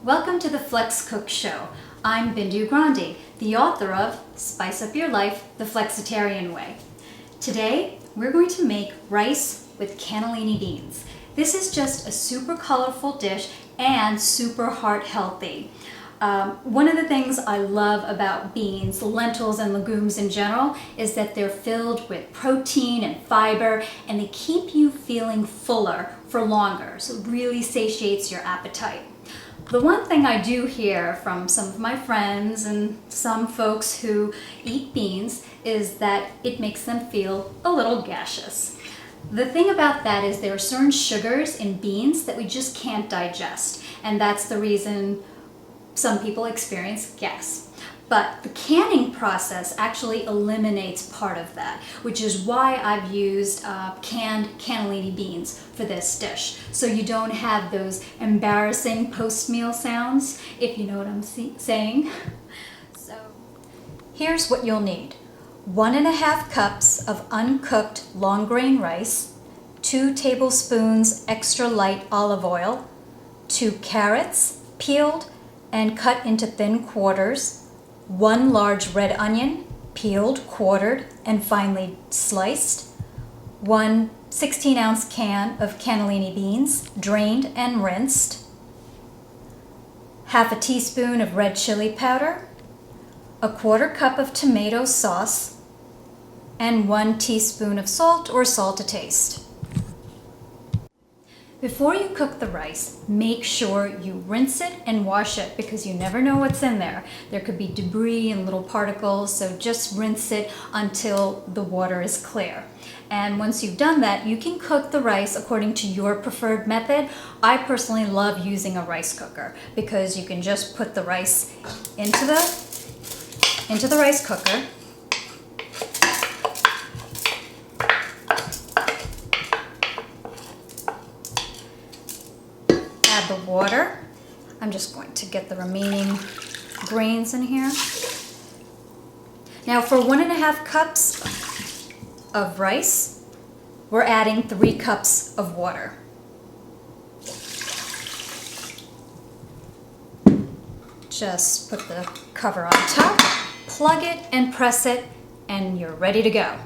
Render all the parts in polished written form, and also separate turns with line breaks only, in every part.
Welcome to the Flex Cook Show. I'm Bindu Grandi, the author of Spice Up Your Life, the Flexitarian Way. Today, we're going to make rice with cannellini beans. This is just a super colorful dish and super heart healthy. One of the things I love about beans, lentils, and legumes in general is that they're filled with protein and fiber, and they keep you feeling fuller for longer, so it really satiates your appetite. The one thing I do hear from some of my friends and some folks who eat beans is that it makes them feel a little gaseous. The thing about that is there are certain sugars in beans that we just can't digest, and that's the reason some people experience gas. But the canning process actually eliminates part of that, which is why I've used canned cannellini beans for this dish. So you don't have those embarrassing post-meal sounds, if you know what I'm saying. So here's what you'll need. 1.5 cups of uncooked long grain rice, 2 tablespoons extra light olive oil, 2 carrots, peeled and cut into thin quarters, 1 large red onion, peeled, quartered, and finely sliced, 1 16-ounce can of cannellini beans, drained and rinsed, half a teaspoon of red chili powder, 1/4 cup of tomato sauce, and 1 teaspoon of salt or salt to taste. Before you cook the rice, make sure you rinse it and wash it because you never know what's in there. There could be debris and little particles, so just rinse it until the water is clear. And once you've done that, you can cook the rice according to your preferred method. I personally love using a rice cooker because you can just put the rice into the rice cooker. Add the water. I'm just going to get the remaining grains in here. Now for 1.5 cups of rice, we're adding 3 cups of water. Just put the cover on top, plug it and press it, and you're ready to go.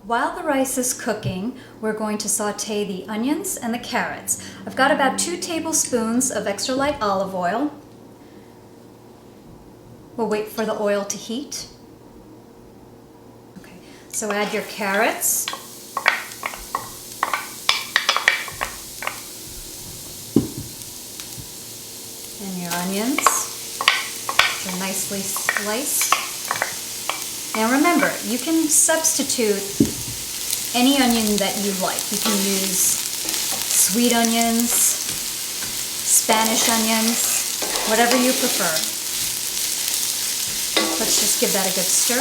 While the rice is cooking, we're going to saute the onions and the carrots. I've got about 2 tablespoons of extra light olive oil. We'll wait for the oil to heat. Okay, so add your carrots. And your onions. They're nicely sliced. Now remember, you can substitute any onion that you like. You can use sweet onions, Spanish onions, whatever you prefer. Let's just give that a good stir.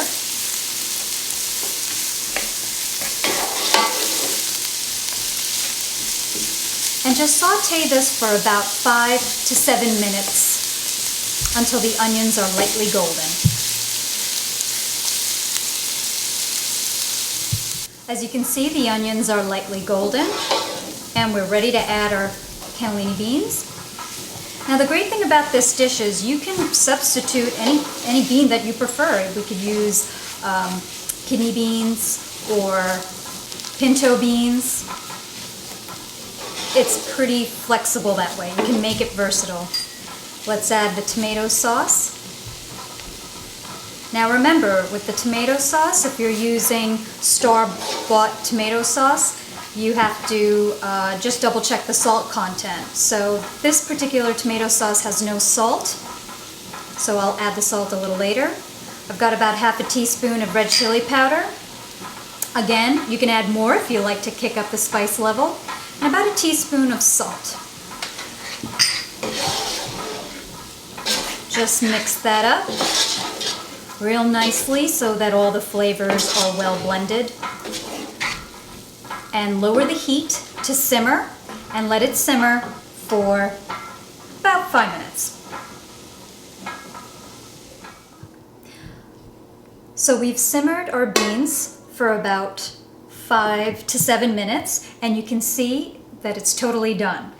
And just saute this for about 5 to 7 minutes until the onions are lightly golden. As you can see, the onions are lightly golden, and we're ready to add our cannellini beans. Now the great thing about this dish is you can substitute any bean that you prefer. We could use kidney beans or pinto beans. It's pretty flexible that way. You can make it versatile. Let's add the tomato sauce. Now remember, with the tomato sauce, if you're using store-bought tomato sauce, you have to just double check the salt content. So this particular tomato sauce has no salt, so I'll add the salt a little later. I've got about half a teaspoon of red chili powder. Again, you can add more if you like to kick up the spice level. And about a teaspoon of salt. Just mix that up real nicely so that all the flavors are well blended. And lower the heat to simmer and let it simmer for about 5 minutes. So we've simmered our beans for about 5 to 7 minutes, and you can see that it's totally done.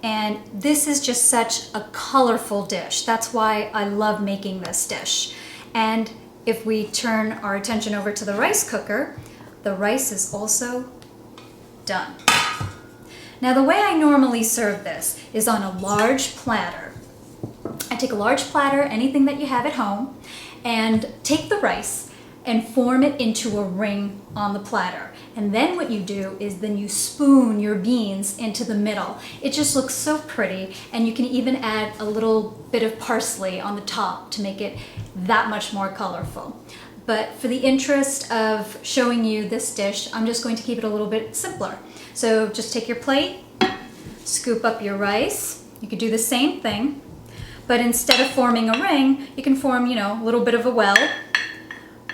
And this is just such a colorful dish. That's why I love making this dish. And if we turn our attention over to the rice cooker, the rice is also done. Now the way I normally serve this is on a large platter. I take a large platter, anything that you have at home, and take the rice and form it into a ring on the platter. And then what you do is then you spoon your beans into the middle. It just looks so pretty, and you can even add a little bit of parsley on the top to make it that much more colorful. But for the interest of showing you this dish, I'm just going to keep it a little bit simpler. So just take your plate, scoop up your rice. You could do the same thing, but instead of forming a ring, you can form, a little bit of a well.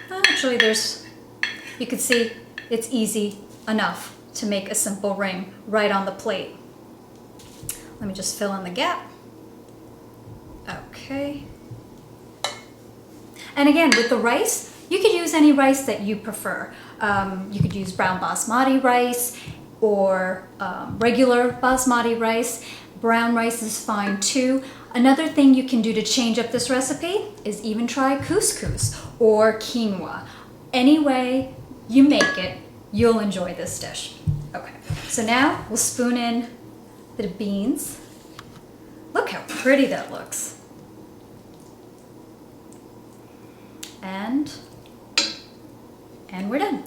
Actually, you can see it's easy enough to make a simple ring right on the plate. Let me just fill in the gap. Okay. And again, with the rice, you could use any rice that you prefer. You could use brown basmati rice or regular basmati rice. Brown rice is fine too. Another thing you can do to change up this recipe is even try couscous or quinoa. Any way you make it, you'll enjoy this dish. Okay, so now we'll spoon in the beans. Look how pretty that looks. And we're done.